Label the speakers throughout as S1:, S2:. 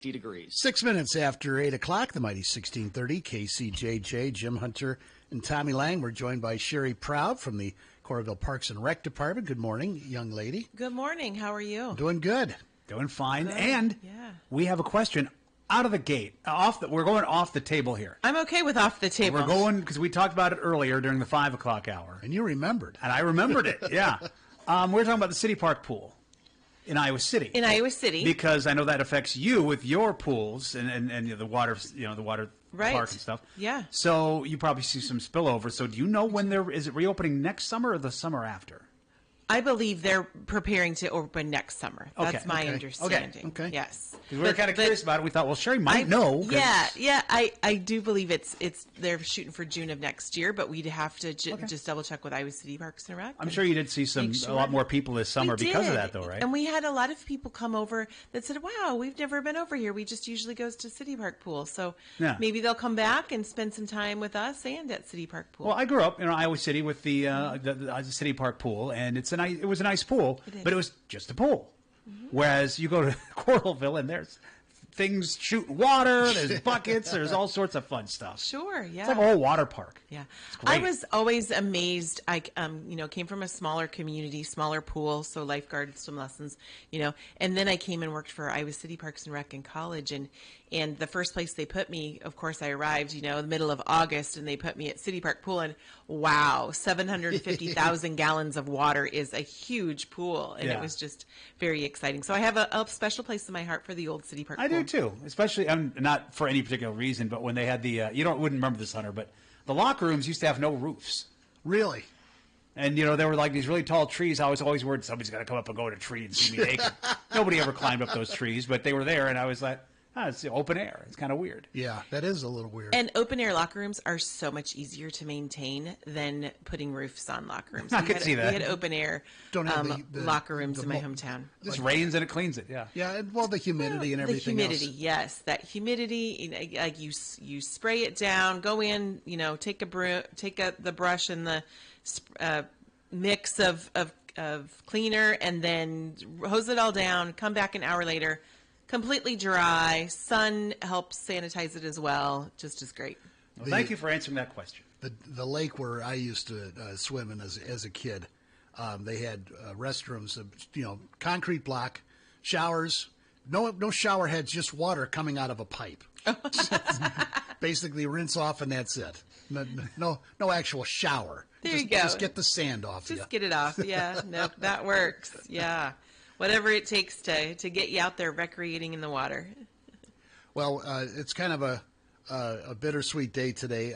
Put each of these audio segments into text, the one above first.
S1: degrees.
S2: 6 minutes after 8 o'clock, the mighty 1630, KCJJ, Jim Hunter and Tommy Lang. We're joined by Sherri Proud from the Coralville Parks and Rec Department. Good morning, young lady.
S3: Good morning. How are you?
S2: Doing good.
S4: Doing fine.
S3: Good.
S4: And
S3: Yeah.
S4: we have a question out of the gate. We're going off the table here.
S3: I'm okay with off the table.
S4: We're going, because we talked about it earlier during the 5 o'clock hour.
S2: And you remembered.
S4: And I remembered it, yeah. We're talking about the city park pool in Iowa City.
S3: In Iowa City.
S4: Because I know that affects you with your pools and the water, the water
S3: Right.
S4: park and stuff.
S3: Yeah.
S4: So you probably see some spillover. So do you know when is it reopening next summer or the summer after?
S3: I believe they're preparing to open next summer. That's
S4: Okay.
S3: my
S2: Okay.
S3: understanding.
S2: Okay.
S3: Yes.
S4: Because we were kind of curious about it. We thought, well, Sherri might know.
S3: Yeah. I do believe it's they're shooting for June of next year, but we'd have to just double check with Iowa City Parks and Rec.
S4: I'm sure you did see a lot more people this summer because of that, though, right?
S3: And we had a lot of people come over that said, "Wow, we've never been over here. We just usually goes to City Park Pool." So
S4: Yeah.
S3: maybe they'll come back and spend some time with us and at City Park Pool.
S4: Well, I grew up in Iowa City with the City Park pool, and it was a nice pool, but it was just a pool. Mm-hmm. Whereas you go to Coralville and there's things shooting water, there's buckets, there's all sorts of fun stuff.
S3: Sure, yeah.
S4: It's like a whole water park.
S3: Yeah.
S4: It's great.
S3: I was always amazed. I came from a smaller community, smaller pool, so lifeguard, swim lessons, and then I came and worked for Iowa City Parks and Rec in college, and the first place they put me, of course, I arrived, in the middle of August, and they put me at City Park Pool, and wow, 750,000 gallons of water is a huge pool, and it was just very exciting. So I have a special place in my heart for the old City Park Pool.
S4: I do too, especially not for any particular reason, but when they had the wouldn't remember this, Hunter, but the locker rooms used to have no roofs.
S2: Really?
S4: And, there were like these really tall trees. I was always worried somebody's going to come up and go in a tree and see me naked. Nobody ever climbed up those trees, but they were there, and I was like, it's open air. It's kind of weird.
S2: Yeah, that is a little weird.
S3: And open air locker rooms are so much easier to maintain than putting roofs on locker rooms.
S4: I could see that.
S3: We had open air locker rooms in my hometown.
S4: It just rains and it cleans it, yeah.
S2: Yeah, and the humidity and everything
S3: The humidity,
S2: else.
S3: yes. That humidity, like you spray it down, go in, take the brush and the mix of cleaner, and then hose it all down, come back an hour later, completely dry. Sun helps sanitize it as well. Just as great.
S4: Well, thank you for answering that question.
S2: The lake where I used to swim in as a kid, they had restrooms, concrete block, showers, no shower heads, just water coming out of a pipe. Basically rinse off and that's it. No actual shower.
S3: There you go.
S2: Just get the sand off.
S3: Just get it off. Yeah, nope, that works. Yeah. Whatever it takes to get you out there recreating in the water.
S2: Well, it's kind of a bittersweet day today.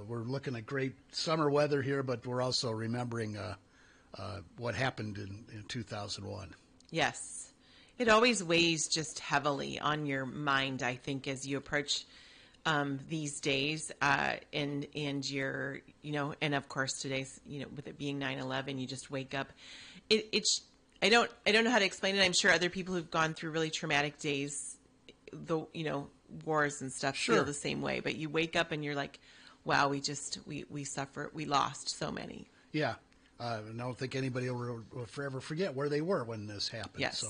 S2: We're looking at great summer weather here, but we're also remembering what happened in 2001.
S3: Yes. It always weighs just heavily on your mind, I think, as you approach these days, and you're, and of course today's, with it being 9/11, you just wake up. I don't know how to explain it. I'm sure other people who've gone through really traumatic days, wars and stuff, feel the same way. But you wake up and you're like, wow, we suffer, we lost so many.
S2: Yeah. I don't think anybody will forever forget where they were when this happened.
S3: Yes.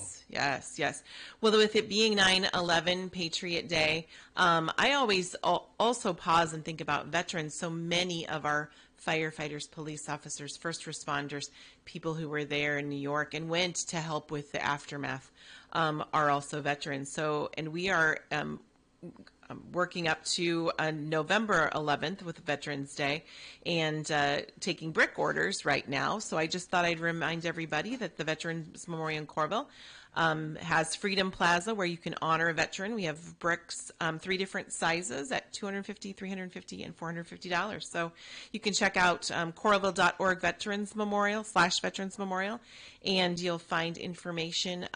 S3: Well, with it being 9/11 Patriot Day, I always also pause and think about veterans. So many of our firefighters, police officers, first responders, people who were there in New York and went to help with the aftermath, are also veterans. So, and we are working up to November 11th with Veterans Day and taking brick orders right now. So I just thought I'd remind everybody that the Veterans Memorial in Coralville has Freedom Plaza where you can honor a veteran. We have bricks, 3 different sizes at $250, $350, and $450. So you can check out Coralville.org Veterans Memorial /Veterans Memorial, and you'll find information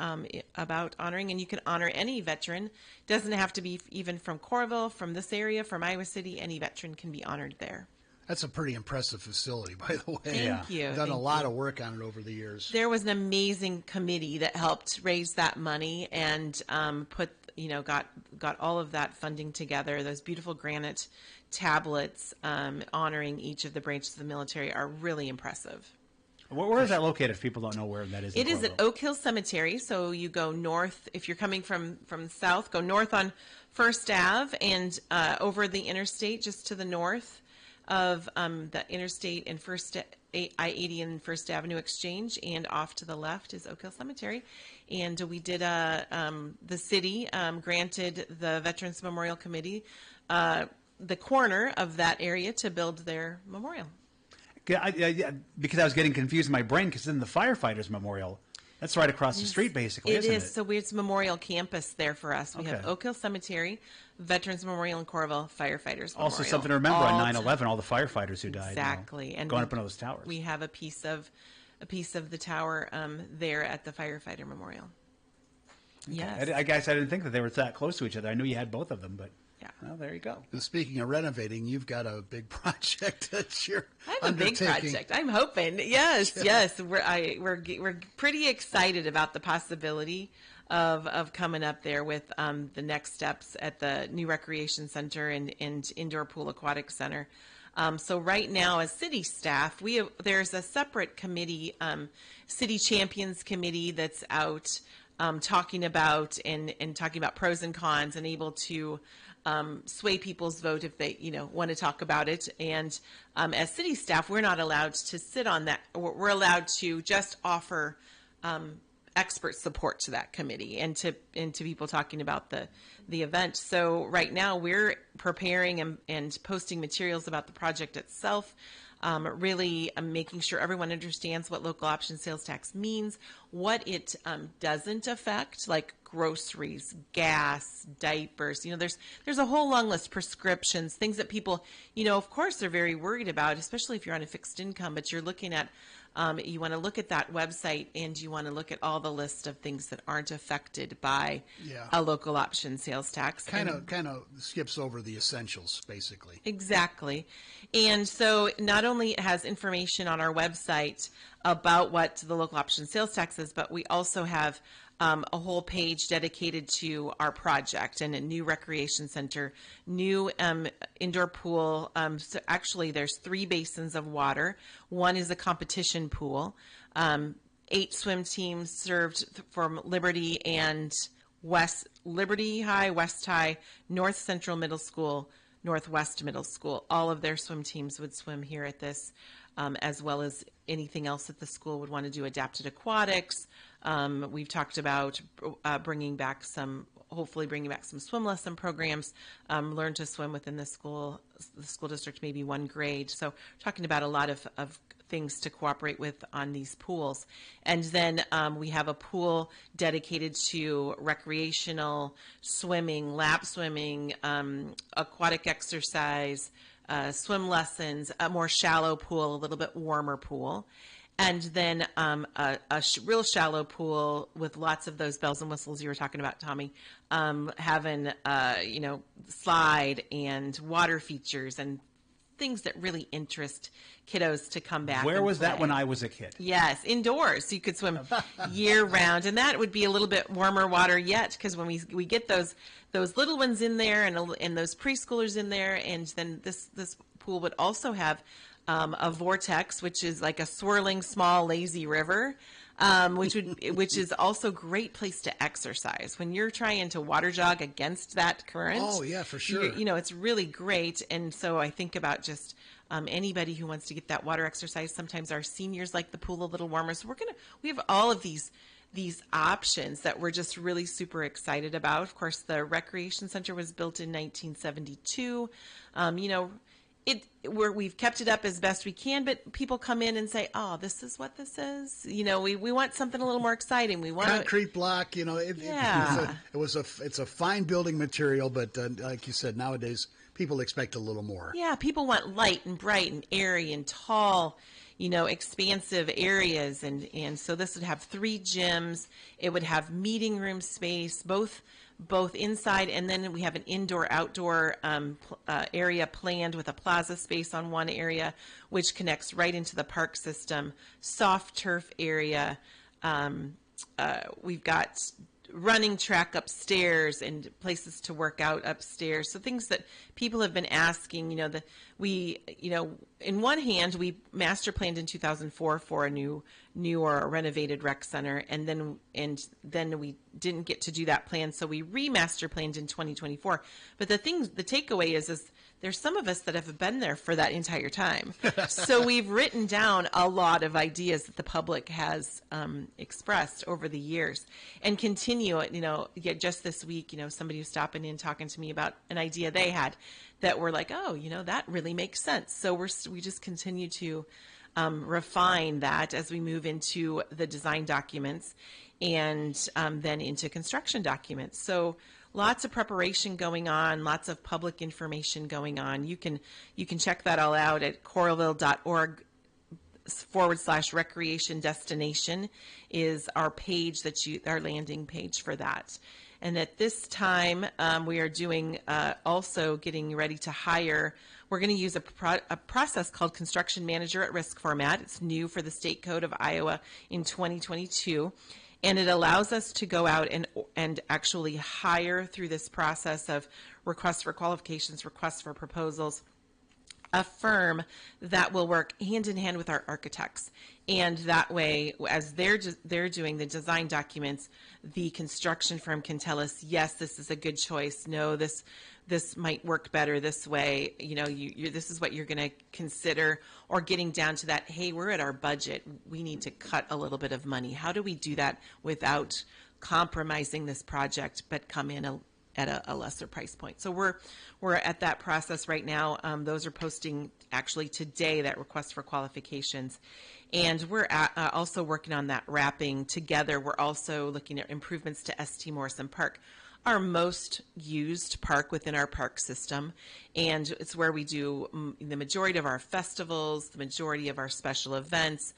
S3: about honoring. And you can honor any veteran. Doesn't have to be even from Coralville, from this area, from Iowa City. Any veteran can be honored there.
S2: That's a pretty impressive facility, by the way.
S3: Thank you.
S2: I've done a lot of work on it over the years.
S3: There was an amazing committee that helped raise that money and got all of that funding together. Those beautiful granite tablets honoring each of the branches of the military are really impressive.
S4: Where is that located? If people don't know where that is,
S3: It is at
S4: Coralville?
S3: Oak Hill Cemetery. So you go north, if you're coming from south, go north on First Ave and over the interstate just to the north of the interstate and I-80 and First Avenue Exchange, and off to the left is Oak Hill Cemetery. And we did the city granted the Veterans Memorial Committee the corner of that area to build their memorial.
S4: Because I was getting confused in my brain, because then the firefighters memorial, that's right across the street, basically, isn't it?
S3: So it's Memorial Campus there for us. We have Oak Hill Cemetery, Veterans Memorial in Coralville, Firefighters Memorial.
S4: Also something to remember on 9/11, all the firefighters who died.
S3: Exactly.
S4: And going up into those towers.
S3: We have a piece of the tower there at the Firefighter Memorial.
S4: Okay.
S3: Yes.
S4: I guess I didn't think that they were that close to each other. I knew you had both of them, but
S3: Yeah.
S4: well, there you go.
S2: And speaking of renovating, you've got a big project that you're
S3: I have a big
S2: undertaking.
S3: project. I'm hoping. Yes, yes. We're pretty excited about the possibility of coming up there with the next steps at the new recreation center and indoor pool aquatic center. So right now, as city staff, there's a separate committee, City Champions Committee, that's out talking about pros and cons and able to sway people's vote if they, want to talk about it. And as city staff, we're not allowed to sit on that. We're allowed to just offer expert support to that committee and to people talking about the event. So right now we're preparing and posting materials about the project itself. Really making sure everyone understands what local option sales tax means, what it doesn't affect, like groceries, gas, diapers. There's a whole long list, prescriptions, things that people, of course, they're very worried about, especially if you're on a fixed income. But you're looking at, you want to look at that website and you want to look at all the list of things that aren't affected by a local option sales tax.
S2: Kind of skips over the essentials, basically.
S3: Exactly. And so not only it has information on our website about what the local option sales tax is, but we also have a whole page dedicated to our project and a new recreation center, new indoor pool. So actually, there's 3 basins of water. One is a competition pool. 8 swim teams served from Liberty and Liberty High, West High, North Central Middle School, Northwest Middle School. All of their swim teams would swim here at this, as well as anything else that the school would want to do. Adapted aquatics. We've talked about hopefully bringing back some swim lesson programs. Learn to swim within the school district, maybe 1 grade. So talking about a lot of things to cooperate with on these pools. And then we have a pool dedicated to recreational swimming, lap swimming, aquatic exercise, swim lessons, a more shallow pool, a little bit warmer pool. And then real shallow pool with lots of those bells and whistles you were talking about, Tommy, having, slide and water features and things that really interest kiddos to come back.
S4: Where was that
S3: play.
S4: when I was a kid?
S3: Yes, indoors. You could swim year round, and that would be a little bit warmer water yet, because when we get those little ones in there and those preschoolers in there, and then this pool would also have a vortex, which is like a swirling small lazy river, which is also a great place to exercise when you're trying to water jog against that current.
S2: Oh yeah, for sure.
S3: It's really great. And so I think about just anybody who wants to get that water exercise. Sometimes our seniors like the pool a little warmer, so we have all of these options that we're just really super excited about. Of course, the recreation center was built in 1972. We've kept it up as best we can, but people come in and say, "Oh, this is what this is." We want something a little more exciting. We want
S2: concrete block. It's a fine building material, but like you said, nowadays people expect a little more.
S3: Yeah, people want light and bright and airy and tall, expansive areas, and so this would have 3 gyms. It would have meeting room space, both inside, and then we have an indoor-outdoor area planned with a plaza space on one area, which connects right into the park system. Soft turf area. We've got running track upstairs and places to work out upstairs. So things that people have been asking, in one hand, we master planned in 2004 for a new or renovated rec center. And then we didn't get to do that plan. So we remaster planned in 2024. But the takeaway is there's some of us that have been there for that entire time. So we've written down a lot of ideas that the public has expressed over the years and continue it. Just this week, somebody was stopping in talking to me about an idea they had that we're like, oh, that really makes sense. So we just continue to refine that as we move into the design documents and then into construction documents. So lots of preparation going on, lots of public information going on. You can check that all out at coralville.org/recreation destination is our page our landing page for that. And at this time, we are doing also getting ready to hire. We're going to use a process called Construction Manager at Risk format. It's new for the State Code of Iowa in 2022. And it allows us to go out and actually hire through this process of requests for qualifications, requests for proposals, a firm that will work hand in hand with our architects. And that way, as they're doing the design documents, the construction firm can tell us, yes, this is a good choice. No, this might work better this way. This is what you're going to consider, or getting down to that, hey, we're at our budget. We need to cut a little bit of money. How do we do that without compromising this project, but come in at a lesser price point? So we're at that process right now. Those are posting actually today, that request for qualifications. And we're also working on that wrapping together. We're also looking at improvements to St. Morrison Park, our most used park within our park system. And it's where we do the majority of our festivals, the majority of our special events.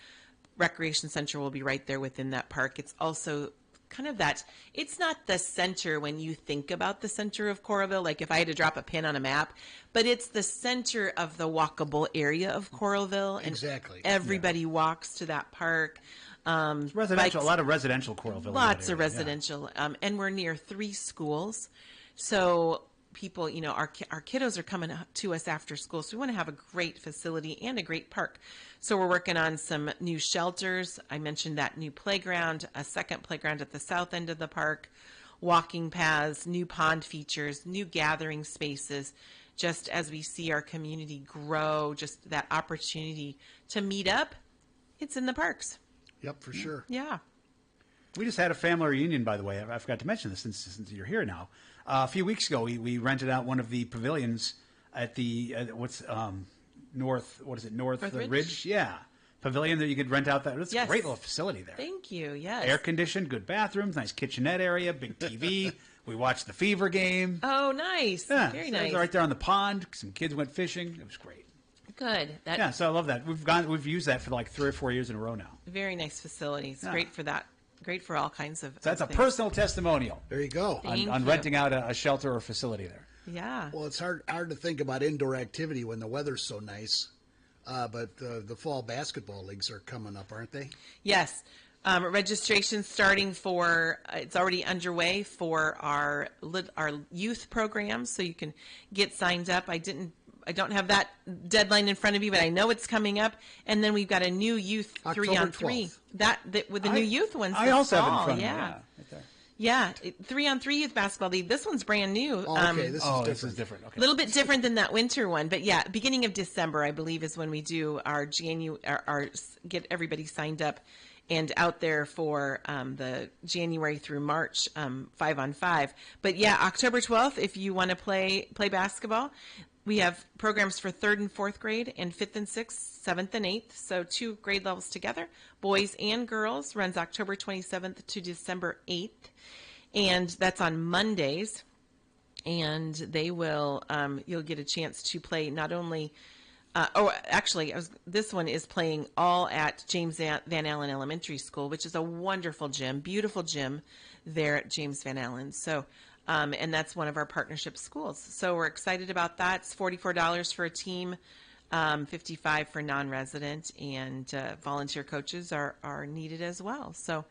S3: Recreation Center will be right there within that park. It's also kind of it's not the center when you think about the center of Coralville, like if I had to drop a pin on a map, but it's the center of the walkable area of Coralville. And
S2: exactly.
S3: Everybody walks to that park.
S4: Residential, a lot of residential Coralville.
S3: Lots of residential. Yeah. And we're near 3 schools. So people, our kiddos are coming to us after school. So we want to have a great facility and a great park. So we're working on some new shelters. I mentioned that new playground, a second playground at the south end of the park, walking paths, new pond features, new gathering spaces, just as we see our community grow, just that opportunity to meet up. It's in the parks.
S2: Yep, for sure.
S3: Yeah.
S4: We just had a family reunion, by the way. I forgot to mention this since you're here now. A few weeks ago, we rented out one of the pavilions at the North Ridge? Yeah. Pavilion that you could rent out. It's a great little facility there.
S3: Thank you. Yes.
S4: Air conditioned, good bathrooms, nice kitchenette area, big TV. We watched the Fever game.
S3: Oh, nice.
S4: Yeah,
S3: very
S4: so
S3: nice.
S4: It was right there on the pond. Some kids went fishing. It was great.
S3: Good.
S4: Yeah, so I love that. We've used that for like 3 or 4 years in a row now.
S3: Very nice facility. It's great for that. Great for all kinds of.
S4: So that's a
S3: things.
S4: Personal testimonial.
S2: There you go.
S4: On renting out a shelter or facility there.
S3: Yeah.
S2: Well, it's hard to think about indoor activity when the weather's so nice. But the fall basketball leagues are coming up, aren't they?
S3: Yes. Registration starting it's already underway for our youth programs, so you can get signed up. I don't have that deadline in front of me, but I know it's coming up. And then we've got a new youth
S2: October
S3: 3-on-3. That with the new youth ones.
S4: I also have it in
S3: fall.
S4: front of me.
S3: Yeah.
S4: Right there.
S3: Yeah, 3-on-3 youth basketball league. This one's brand new.
S2: Oh, okay, this is
S4: different. Okay.
S3: A little bit different than that winter one, but yeah, beginning of December, I believe, is when we do our get everybody signed up and out there for the January through March 5-on-5. But yeah, October 12th, if you want to play basketball, we have programs for 3rd and 4th grade and 5th and 6th, 7th and 8th. So 2 grade levels together, boys and girls. Runs October 27th to December 8th. And that's on Mondays. And they will, you'll get a chance to play not only, this one is playing all at James Van Allen Elementary School, which is a wonderful gym, beautiful gym there at James Van Allen. So, and that's one of our partnership schools. So we're excited about that. It's $44 for a team, $55 for non-resident, and volunteer coaches are needed as well. So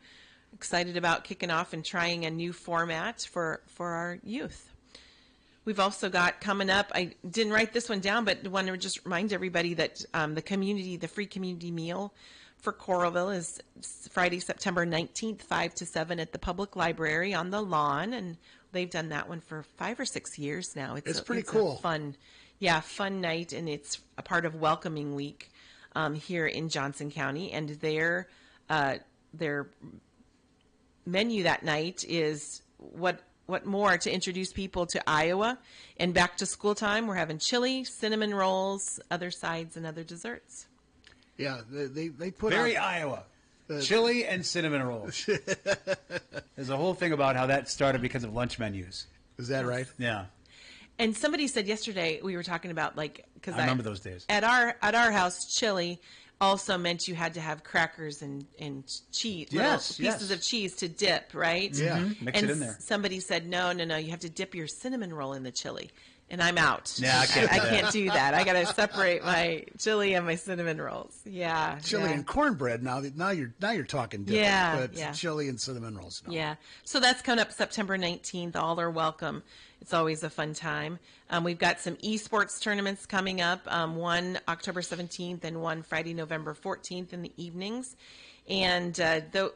S3: excited about kicking off and trying a new format for our youth. We've also got coming up, I didn't write this one down, but want to just remind everybody that the free community meal for Coralville is Friday, September 19th, 5 to 7 at the public library on the lawn. And they've done that one for 5 or 6 years now.
S2: It's pretty cool.
S3: Fun night, and it's a part of Welcoming Week here in Johnson County. And their menu that night is what more to introduce people to Iowa and back to school time. We're having chili, cinnamon rolls, other sides, and other desserts.
S2: Yeah, they put
S4: Very
S2: out,
S4: Iowa. Chili and cinnamon rolls. There's a whole thing about how that started because of lunch menus.
S2: Is that right?
S4: Yeah.
S3: And somebody said yesterday, we were talking about because
S4: I remember those days.
S3: At our house, chili also meant you had to have crackers and cheese, pieces of cheese to dip, right?
S2: Yeah.
S4: Mm-hmm. Mix it in there.
S3: Somebody said, no, you have to dip your cinnamon roll in the chili. And I'm out.
S4: Yeah, I
S3: can't do that. I got to separate my chili and my cinnamon rolls. Yeah.
S2: Chili and cornbread. Now you're talking different.
S3: Yeah,
S2: But chili and cinnamon rolls. No.
S3: Yeah. So that's coming up September 19th. All are welcome. It's always a fun time. We've got some esports tournaments coming up. One October 17th and one Friday, November 14th in the evenings. And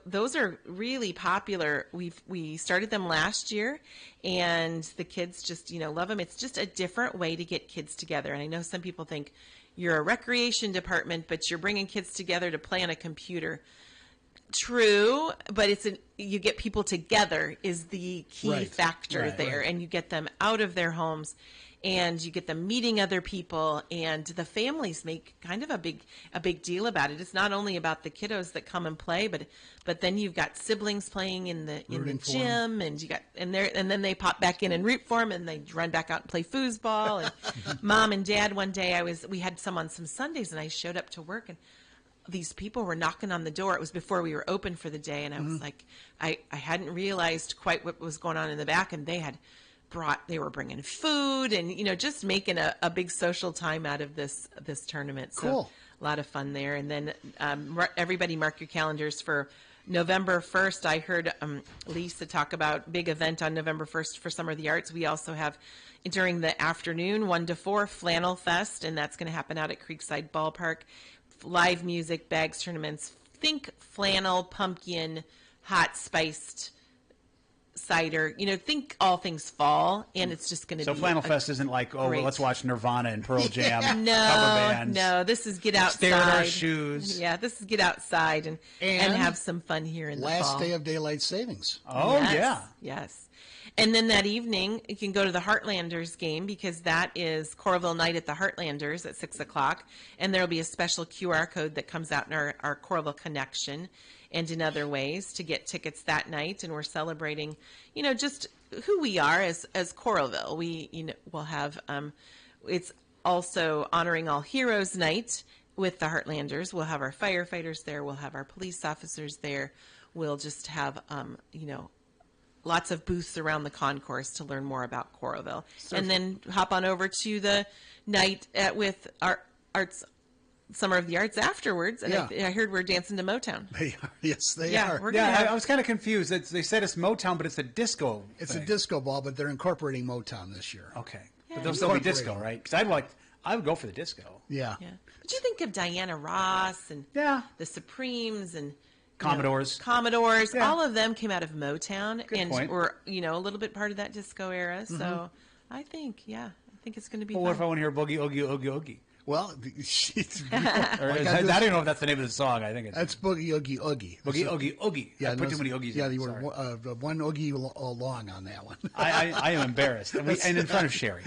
S3: those are really popular. We started them last year, and the kids just love them. It's just a different way to get kids together. And I know some people think you're a recreation department, but you're bringing kids together to play on a computer. True, but you get people together is the key factor there, and you get them out of their homes, and you get them meeting other people, and the families make kind of a big deal about it. It's not only about the kiddos that come and play, but then you've got siblings playing in the gym, and you got and then they pop back in and root for them, and they run back out and play foosball. And mom and dad, one day we had some on some Sundays, and I showed up to work, and these people were knocking on the door. It was before we were open for the day, and I was like, I hadn't realized quite what was going on in the back, and they were bringing food and just making a big social time out of this tournament. So
S2: cool.
S3: A lot of fun there. And then everybody mark your calendars for November 1st. I heard Lisa talk about big event on November 1st for Summer of the Arts. We also have during the afternoon 1 to 4 Flannel Fest, and that's going to happen out at Creekside Ballpark. Live music, bags, tournaments. Think flannel, pumpkin, hot spiced cider. Think all things fall, and it's just going to be.
S4: So Flannel Fest isn't like, let's watch Nirvana and Pearl Jam cover bands.
S3: No, this is get outside.
S4: Stare at our shoes.
S3: Yeah, this is get outside and have some fun here in the fall.
S2: Last day of daylight savings.
S4: Oh, yeah.
S3: Yes. And then that evening, you can go to the Heartlanders game because that is Coralville Night at the Heartlanders at 6 o'clock. And there will be a special QR code that comes out in our Coralville Connection and in other ways to get tickets that night. And we're celebrating, just who we are as Coralville. We'll have, it's also Honoring All Heroes Night with the Heartlanders. We'll have our firefighters there. We'll have our police officers there. We'll just have, lots of booths around the concourse to learn more about Coralville. And then hop on over to the night with our Summer of the Arts afterwards. And I heard we're dancing to Motown.
S2: They are. Yes, they
S3: Yeah,
S2: are.
S3: we're
S4: Yeah, I was kind of confused. They said it's Motown, but it's a disco
S2: It's
S4: thing.
S2: a disco ball, but they're incorporating Motown this year.
S4: Okay.
S3: Yeah.
S4: But there'll still be disco, right? Because I would go for the disco.
S2: Yeah.
S3: Yeah. But you think of Diana Ross and
S4: Yeah.
S3: the Supremes and
S4: Commodores.
S3: Yeah. All of them came out of Motown
S4: Good
S3: and
S4: point.
S3: were, a little bit part of that disco era. So I think it's going to be
S4: Well, what if
S3: fun.
S4: I want to hear Boogie Oogie Oogie Oogie?
S2: Well,
S4: I don't know if that's the name of the song. I think it's
S2: that's Boogie Oogie Oogie.
S4: Boogie Oogie Oogie.
S2: Yeah,
S4: I put too many oogies
S2: Yeah,
S4: in.
S2: you
S4: Sorry.
S2: were one oogie long on that one.
S4: I am embarrassed. And in front of Sherri.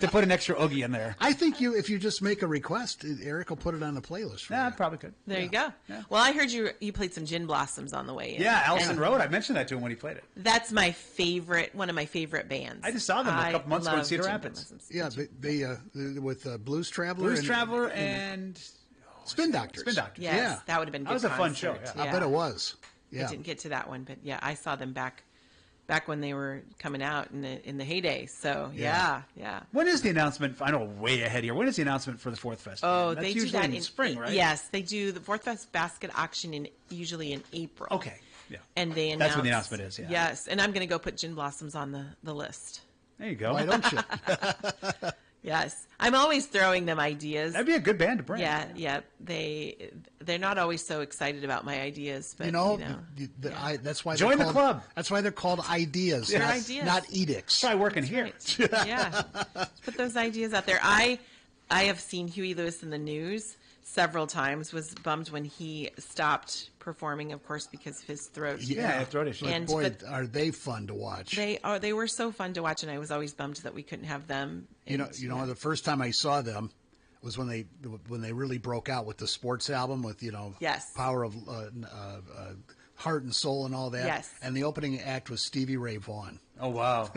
S4: To put an extra oogie in there.
S2: I think if you just make a request, Eric will put it on the playlist for
S4: Yeah, I
S2: you.
S4: probably could.
S3: There you go.
S4: Yeah.
S3: Well, I heard you played some Gin Blossoms on the way in.
S4: Yeah, Allison
S3: And
S4: Road. I mentioned that to him when he played it.
S3: That's one of my favorite bands.
S4: I just saw them a couple months ago in
S3: love
S4: Cedar
S3: Gin
S4: Rapids.
S3: Blossoms.
S2: Yeah, they with Blues Traveler.
S4: Blues Traveler and
S2: Spin Doctors.
S4: Spin Doctors.
S3: Yes,
S2: Yeah.
S3: that would have been good.
S4: That was a fun show,
S3: concert.
S4: yeah.
S2: I bet it was. Yeah.
S3: I didn't get to that one, but yeah, I saw them back when they were coming out in the heyday. So yeah.
S4: When is the announcement? I know way ahead here. When is the announcement for the Fourth Festival?
S3: Oh,
S4: That's
S3: they do
S4: usually
S3: that
S4: in spring, right?
S3: Yes, they do the Fourth Fest basket auction usually in April.
S4: Okay. Yeah.
S3: And they
S4: That's
S3: announced.
S4: what the announcement is, yeah.
S3: Yes, and I'm going to go put Gin Blossoms on the list.
S4: There you go.
S2: Why don't you?
S3: Yes, I'm always throwing them ideas.
S4: That'd be a good band to bring.
S3: Yeah. They're not always so excited about my ideas, but
S2: that's why
S4: Join
S2: they're
S4: the
S2: called,
S4: club.
S2: That's why they're called ideas,
S3: They're
S2: not,
S3: ideas.
S2: not edicts.
S4: Try working here.
S3: Right. Yeah, put those ideas out there. I have seen Huey Lewis in the news several times. Was bummed when he stopped performing, of course, because of his throat.
S4: Yeah, throat issue.
S3: And
S2: Boy, are they fun to watch.
S3: They were so fun to watch, and I was always bummed that we couldn't have them.
S2: You know, the first time I saw them was when they really broke out with the sports album with
S3: Yes.
S2: Power of Heart and Soul and all that.
S3: Yes.
S2: And the opening act was Stevie Ray Vaughan.
S4: Oh, wow.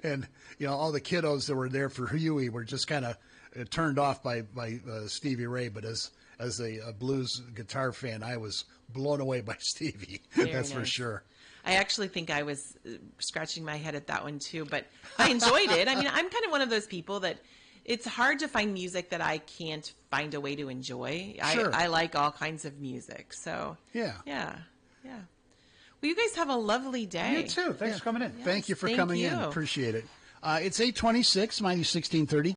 S2: And all the kiddos that were there for Huey were just kind of turned off by Stevie Ray, but as a blues guitar fan, I was blown away by Stevie. That's for
S3: nice.
S2: sure.
S3: I actually think I was scratching my head at that one too, but I enjoyed it. I mean, I'm kind of one of those people that it's hard to find music that I can't find a way to enjoy.
S2: Sure.
S3: I like all kinds of music, so
S2: Yeah.
S3: Well, you guys have a lovely day.
S4: You too. Thanks for coming in.
S2: Thank you for
S3: thank
S2: coming in.
S3: you.
S2: Appreciate it. It's 8:26, minus 16:30.